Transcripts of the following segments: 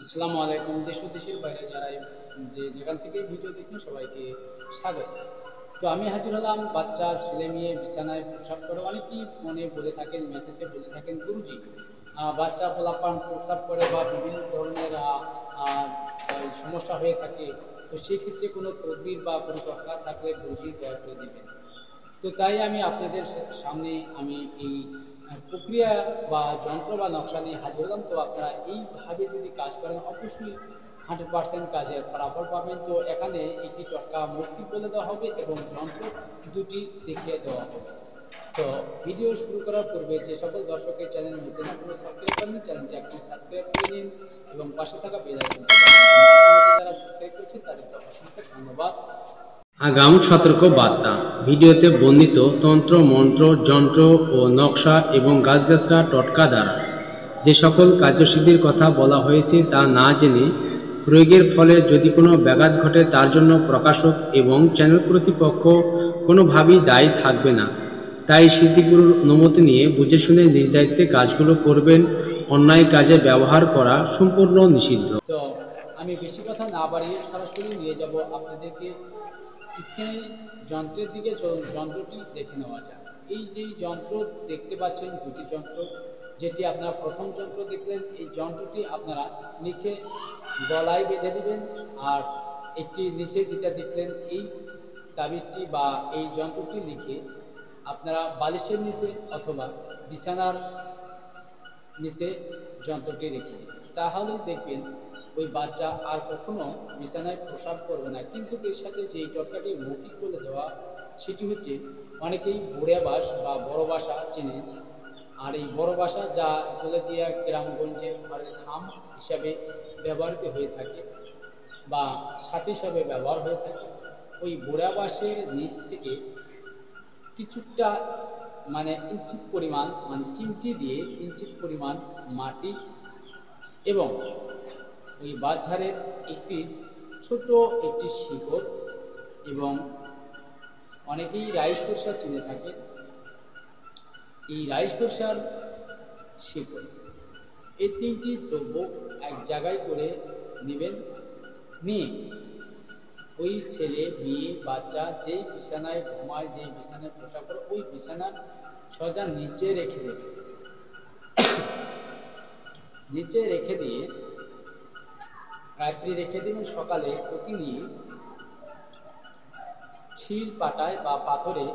আসসালামু আলাইকুম। দেশ ও দেশের বাইরে যারা যে যেখান থেকে ভিডিও দেখছেন সবাইকে স্বাগত। তো আমি হাজির হলাম বাচ্চা ছেলে মেয়ে বিছানায় প্রস্রাব করে। অনেকেই ফোনে বলে থাকেন, মেসেজে বলে থাকেন, গুরুজি বাচ্চা পোলাপান প্রস্রাব করে বা বিভিন্ন ধরনের সমস্যা হয়ে থাকে। তো সেক্ষেত্রে কোনো তদবির বা কোনো দরকার থাকলে গুরুজি দয়া করে দেবেন। তো তাই আমি আপনাদের সামনে আমি এই প্রক্রিয়া বা যন্ত্র বা নকশা নিয়ে হাজির হলাম। তো আপনারা এইভাবে যদি কাজ করেন অবশ্যই 100% কাজের ফলাফল পাবেন। তো এখানে একটি টটকা মূর্তি বলে দেওয়া হবে এবং যন্ত্র দুটি দেখিয়ে দেওয়া হবে। তো ভিডিও শুরু করার পূর্বে যে সকল দর্শকের চ্যানেল নতুন এখনো সাবস্ক্রাইব করেন, চ্যানেলটি আপনি সাবস্ক্রাইব করে নিন এবং পাশে থাকা বেল আইকনটি যারা সাবস্ক্রাইব করছেন তাদেরকে অসংখ্য ধন্যবাদ। আগাম সতর্ক বার্তা। ভিডিওতে বর্ণিত তন্ত্র মন্ত্র যন্ত্র ও নকশা এবং গাছগাছরা টটকা দ্বারা যে সকল কার্যসিদ্ধির কথা বলা হয়েছে তা না জেনে প্রয়োগের ফলে যদি কোনো ব্যাঘাত ঘটে তার জন্য প্রকাশক এবং চ্যানেল কর্তৃপক্ষ কোনোভাবেই দায়ী থাকবে না। তাই সিদ্ধিগুরুর অনুমতি নিয়ে বুঝে শুনে নিজ দায়িত্বে কাজগুলো করবেন। অন্যায় কাজে ব্যবহার করা সম্পূর্ণ নিষিদ্ধ। তো আমি বেশি কথা না বাড়িয়ে সরাসরি নিয়ে যাব আপনাদেরকে স্ক্রিনে যন্ত্রের দিকে। যন্ত্রটি দেখে নেওয়া যায়। এই যে যন্ত্র দেখতে পাচ্ছেন দুটি যন্ত্র, যেটি আপনারা প্রথম যন্ত্র দেখলেন, এই যন্ত্রটি আপনারা নিচে গলায় বেঁধে দিবেন। আর একটি নিচে যেটা দেখলেন এই তাবিজটি বা এই যন্ত্রটি লিখে আপনারা বালিশের নিচে অথবা বিছানার নিচে যন্ত্রটি রেখে দিন। তাহলেই দেখবেন ওই বাচ্চা আর কখনো বিছানায় প্রসাব করবে না। কিন্তু এর সাথে যে টটকাটি মৌখিক বলে দেওয়া, সেটি হচ্ছে অনেকেই বুড়িয়া বাস বা বড় বাসা চেনেন। আর এই বড় বাসা যা বলে দিয়া গ্রামগঞ্জে ঘরের থাম হিসাবে ব্যবহৃত হয়ে থাকে বা সাথে হিসাবে ব্যবহার হয়ে থাকে। ওই বুড়া বাঁশের নিচ থেকে কিছুটা ইঞ্চিত পরিমাণ চিমটি দিয়ে ইঞ্চিত পরিমাণ মাটি এবং ওই বাঁশঝাড়ের একটি ছোট একটি শিকড় এবং অনেকেই রাই সরষা চিনে থাকে, এই রাই সরষার শিকড়, এই তিনটি দ্রব্য এক জায়গায় করে নেবেন। নিয়ে ওই ছেলে মেয়ে বাচ্চা যেই বিছানায় ঘুমায়, যেই বিছানায় প্রসাব করে, ওই বিছানার সোজা নিচে রেখে দেবে। নিচে রেখে দিয়ে রাত্রি রেখে দেবেন। সকালে অতি নিয়ে শিল পাটায় বা পাথরে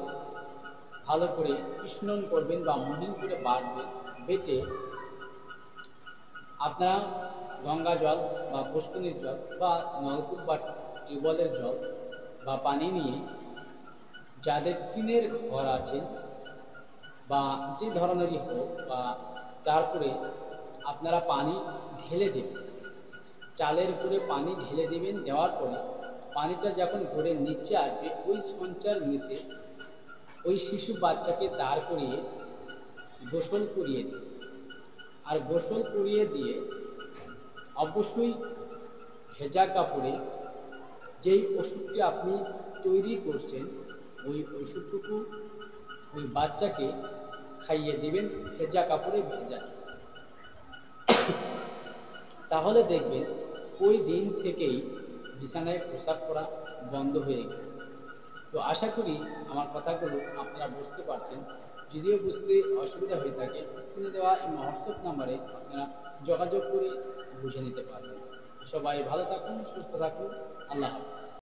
ভালো করে স্নান করবেন বা মহিন করে বাটবেন। বেটে আপনারা গঙ্গা জল বা পুষ্করিণীর জল বা নলকূপ বা টিউবওয়েলের জল বা পানি নিয়ে যাদের টিনের ঘর আছে বা যে ধরনেরই হোক, বা তারপরে আপনারা পানি ঢেলে দেবেন। চালের উপরে পানি ঢেলে দেবেন। দেওয়ার পরে পানিটা যখন ঘুরে নিচে আসবে, ওই সঞ্চার নিচে ওই শিশু বাচ্চাকে দাঁড় করিয়ে গোসল করিয়ে দিন। আর গোসল করিয়ে দিয়ে অবশ্যই ভেজা কাপড়ে যেই ওষুধটি আপনি তৈরি করছেন ওই ওষুধটুকু ওই বাচ্চাকে খাইয়ে দেবেন, ভেজা কাপড়ে ভেজা। তাহলে দেখবেন ওই দিন থেকেই বিছানায় প্রসাব করা বন্ধ হয়ে গেছে। তো আশা করি আমার কথাগুলো আপনারা বুঝতে পারছেন। যদিও বুঝতে অসুবিধা হয়ে থাকে, স্ক্রিনে দেওয়া এই হোয়াটসঅ্যাপ নাম্বারে আপনারা যোগাযোগ করে বুঝে নিতে পারবেন। সবাই ভালো থাকুন, সুস্থ থাকুন। আল্লাহ হাফেজ।